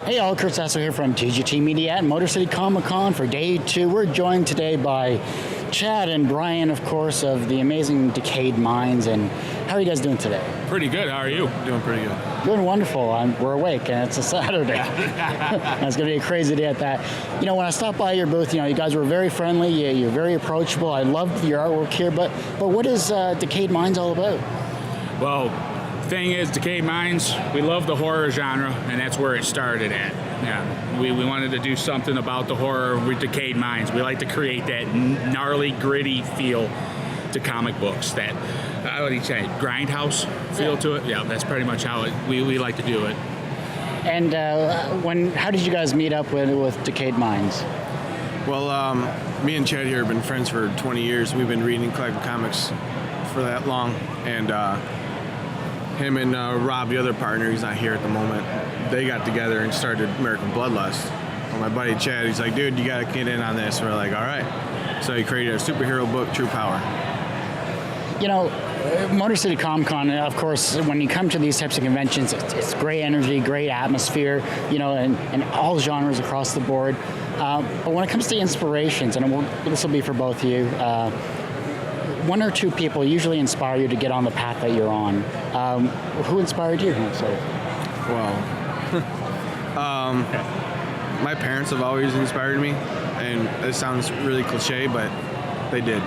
Hey all, Kurt Sasso here from TGT Media at Motor City Comic Con for day 2. We're joined today by Chad and Brian, of course, of the amazing Decayed Minds. And how are you guys doing today? Pretty good. How are you? Doing pretty good. Doing wonderful. We're awake, and it's a Saturday. It's going to be a crazy day at that. You know, when I stopped by your booth, you guys were very friendly. You're very approachable. I loved your artwork here. But what is Decayed Minds all about? Well, thing is, Decayed Minds, we love the horror genre, and that's where it started at. Yeah, we wanted to do something about the horror with Decayed Minds. We like to create that gnarly, gritty feel to comic books, that, what do you say, grindhouse feel to it? Yeah, that's pretty much how we like to do it. And how did you guys meet up with Decayed Minds? Well, me and Chad here have been friends for 20 years. We've been reading collectible comics for that long, and him and Rob, the other partner, he's not here at the moment, they got together and started American Bloodlust. Well, my buddy Chad, he's like, dude, you gotta get in on this. We're like, all right. So he created a superhero book, True Power. You know, Motor City Comic Con, of course, when you come to these types of conventions, it's great energy, great atmosphere, and all genres across the board. But when it comes to inspirations, and this will be for both of you, one or two people usually inspire you to get on the path that you're on. Who inspired you? Well, my parents have always inspired me, and it sounds really cliche, but they did.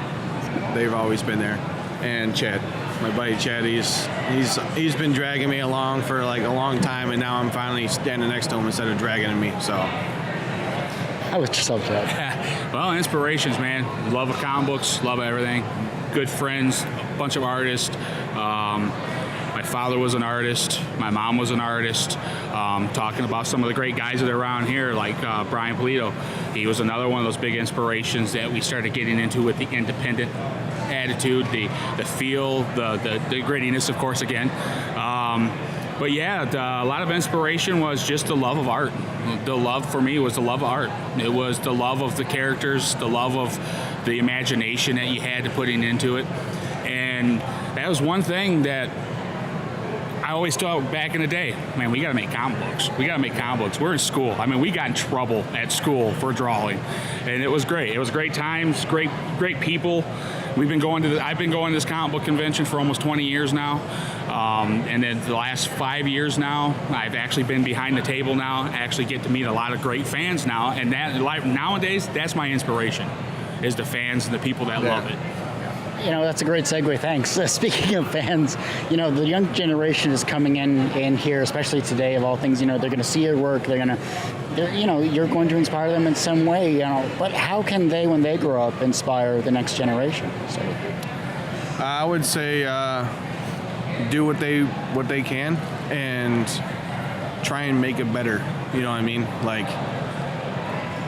They've always been there. And Chad, my buddy Chad, he's been dragging me along for like a long time, and now I'm finally standing next to him instead of dragging me. So. How was yourself, Chad? Well, inspirations, man. Love of comic books, love everything. Good friends, a bunch of artists. My father was an artist. My mom was an artist. Talking about some of the great guys that are around here, like Brian Polito. He was another one of those big inspirations that we started getting into with the independent attitude, the feel, the grittiness, of course, again. But yeah, a lot of inspiration was just the love of art. The love for me was the love of art. It was the love of the characters, the love of the imagination that you had to putting into it. And that was one thing that I always thought back in the day, man, we got to make comic books. We got to make comic books. We're in school. I mean, we got in trouble at school for drawing, and it was great. It was great times, great people. I've been going to this comic book convention for almost 20 years now, and then the last 5 years now, I've actually been behind the table now. I actually get to meet a lot of great fans now, and that nowadays, that's my inspiration, is the fans and the people that love it. That's a great segue, thanks. Speaking of fans, the young generation is coming in here, especially today of all things. They're going to see your work. You're going to inspire them in some way, but how can they, when they grow up, inspire the next generation? So. I would say do what they can and try and make it better. You know what I mean? Like,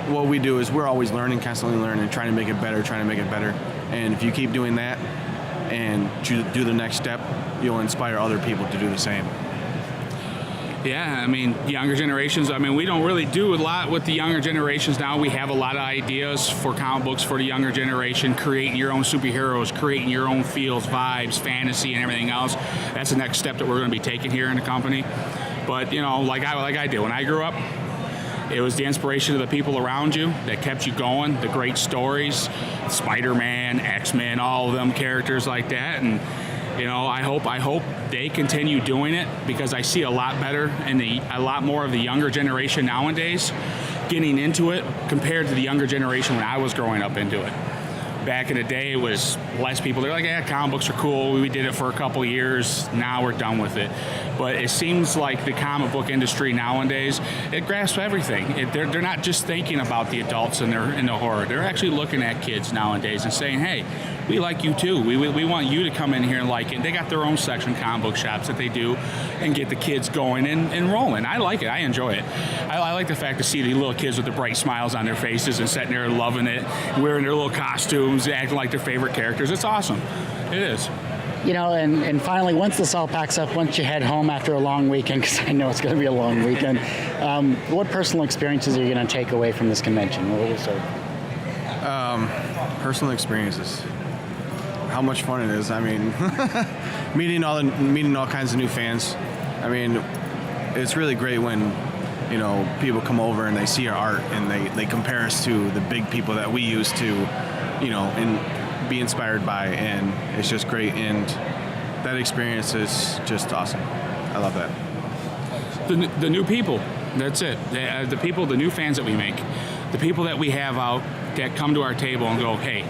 what we do is we're always learning, constantly learning, trying to make it better. And if you keep doing that and do the next step, you'll inspire other people to do the same. Yeah, I mean, younger generations, we don't really do a lot with the younger generations now. We have a lot of ideas for comic books for the younger generation, creating your own superheroes, creating your own feels, vibes, fantasy, and everything else. That's the next step that we're going to be taking here in the company. But, like I did when I grew up, it was the inspiration of the people around you that kept you going, the great stories, Spider-Man, X-Men, all of them characters like that. And, I hope they continue doing it, because I see a lot better and a lot more of the younger generation nowadays getting into it compared to the younger generation when I was growing up into it. Back in the day, it was less people. They're like, yeah, comic books are cool. We did it for a couple years. Now we're done with it. But it seems like the comic book industry nowadays, it grasps everything. They're not just thinking about the adults in the horror. They're actually looking at kids nowadays and saying, hey, we like you too. We want you to come in here and like it. They got their own section, comic book shops, that they do and get the kids going and rolling. I like it. I enjoy it. I like the fact to see the little kids with the bright smiles on their faces and sitting there loving it, wearing their little costumes, acting like their favorite characters. It's awesome. It is. And finally, once this all packs up, once you head home after a long weekend, because I know it's going to be a long weekend, what personal experiences are you going to take away from this convention? Personal experiences. How much fun it is. meeting all kinds of new fans. It's really great when you know, people come over and they see our art and they compare us to the big people that we used to, you know, and be inspired by, and it's just great. And that experience is just awesome. I love that. The new people, that's it. The people, the new fans that we make, the people that we have out that come to our table and go, hey,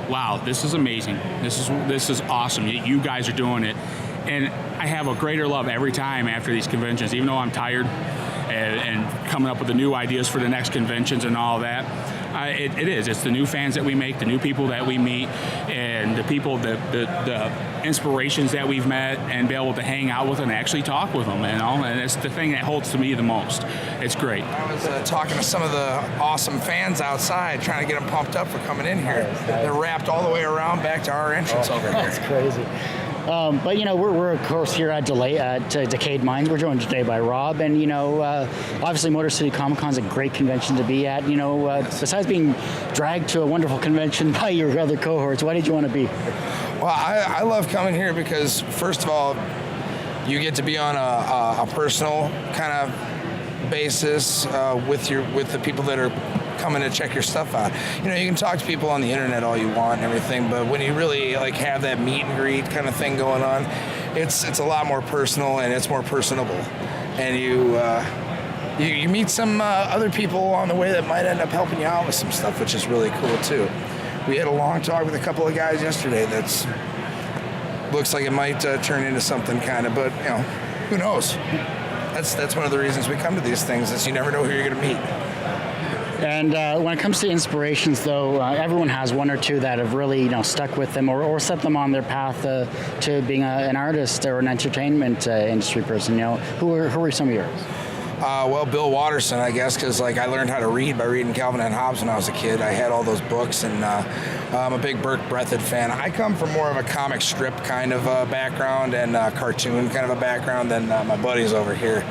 wow, this is amazing. This is awesome. You guys are doing it. And I have a greater love every time after these conventions, even though I'm tired and coming up with the new ideas for the next conventions and all that. It is. It's the new fans that we make, the new people that we meet, and the people, the inspirations that we've met, and be able to hang out with and actually talk with them, you know. And it's the thing that holds to me the most. It's great. I was talking to some of the awesome fans outside, trying to get them pumped up for coming in here. They're wrapped all the way around back to our entrance over here. That's crazy. But, you know, we're of course here at Decayed Minds. We're joined today by Rob, and, you know, obviously Motor City Comic Con is a great convention to be at. You know, besides being dragged to a wonderful convention by your other cohorts, why did you want to be here? Well, I love coming here because, first of all, you get to be on a personal kind of basis with the people that are coming to check your stuff out. You know, you can talk to people on the internet all you want and everything, but when you really like have that meet and greet kind of thing going on, it's a lot more personal and it's more personable. And you meet some other people along the way that might end up helping you out with some stuff, which is really cool too. We had a long talk with a couple of guys yesterday that's looks like it might turn into something kind of, but you know, who knows? That's one of the reasons we come to these things, is you never know who you're going to meet. And when it comes to inspirations, though, everyone has one or two that have really, you know, stuck with them or set them on their path to being an artist or an entertainment industry person. You know, who are some of yours? Well, Bill Watterson, I guess, because like I learned how to read by reading Calvin and Hobbes when I was a kid. I had all those books, and I'm a big Burt Breathitt fan. I come from more of a comic strip kind of background and cartoon kind of a background than my buddies over here.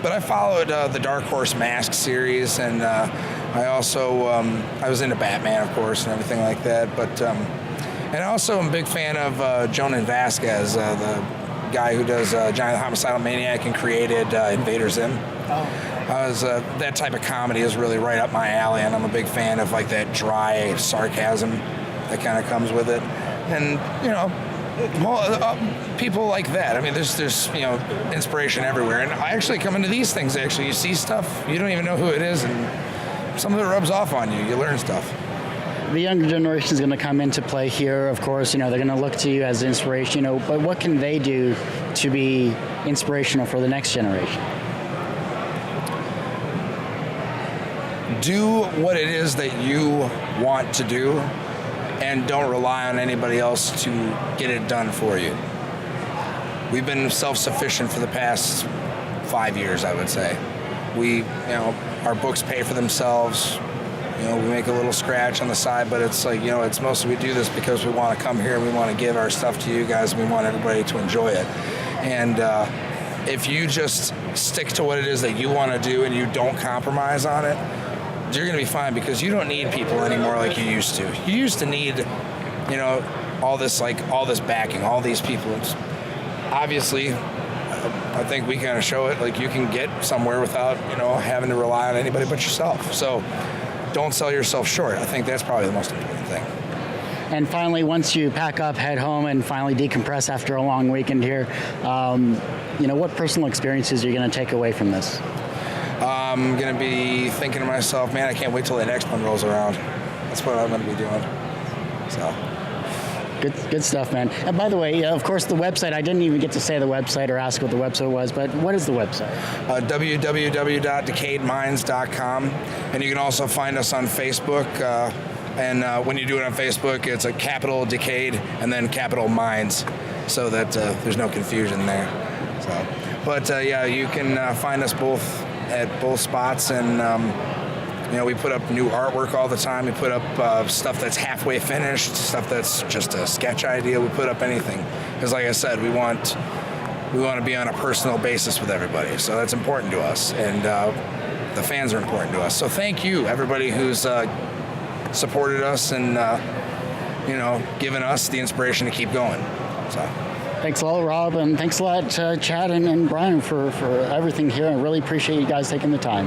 But I followed the Dark Horse Mask series, and I also I was into Batman, of course, and everything like that. But and I also am a big fan of Jonan Vasquez, the guy who does Giant Homicidal Maniac and created Invader Zim. That type of comedy is really right up my alley, and I'm a big fan of like that dry sarcasm that kind of comes with it. And you know, people like that. I mean, there's you know, inspiration everywhere. And I actually come into these things. Actually, you see stuff you don't even know who it is, and some of it rubs off on you. You learn stuff. The younger generation is going to come into play here, of course. You know, they're going to look to you as inspiration. You know, but what can they do to be inspirational for the next generation? Do what it is that you want to do, and don't rely on anybody else to get it done for you. We've been self-sufficient for the past 5 years, I would say. We, you know, our books pay for themselves. You know, we make a little scratch on the side, but it's like, you know, it's mostly we do this because we want to come here and we want to give our stuff to you guys, and we want everybody to enjoy it. And if you just stick to what it is that you want to do and you don't compromise on it, you're going to be fine, because you don't need people anymore like you used to. You used to need, you know, all this backing, all these people. It's obviously, I think we kind of show it, like you can get somewhere without, you know, having to rely on anybody but yourself. So don't sell yourself short. I think that's probably the most important thing. And finally, once you pack up, head home, and finally decompress after a long weekend here, you know, what personal experiences are you going to take away from this? I'm going to be thinking to myself, man, I can't wait till the next one rolls around. That's what I'm going to be doing. So. Good stuff, man. And by the way, of course, the website, I didn't even get to say the website or ask what the website was, but what is the website? www.decayedminds.com. And you can also find us on Facebook. And when you do it on Facebook, it's a capital Decayed and then capital Minds, so that there's no confusion there. So, but yeah, you can find us both at both spots, and you know, we put up new artwork all the time. We put up stuff that's halfway finished, stuff that's just a sketch idea. We put up anything, because like I said, we want to be on a personal basis with everybody. So that's important to us, and the fans are important to us. So thank you, everybody who's supported us and you know, given us the inspiration to keep going. So. Thanks a lot, Rob, and thanks a lot, Chad and Brian, for everything here. I really appreciate you guys taking the time.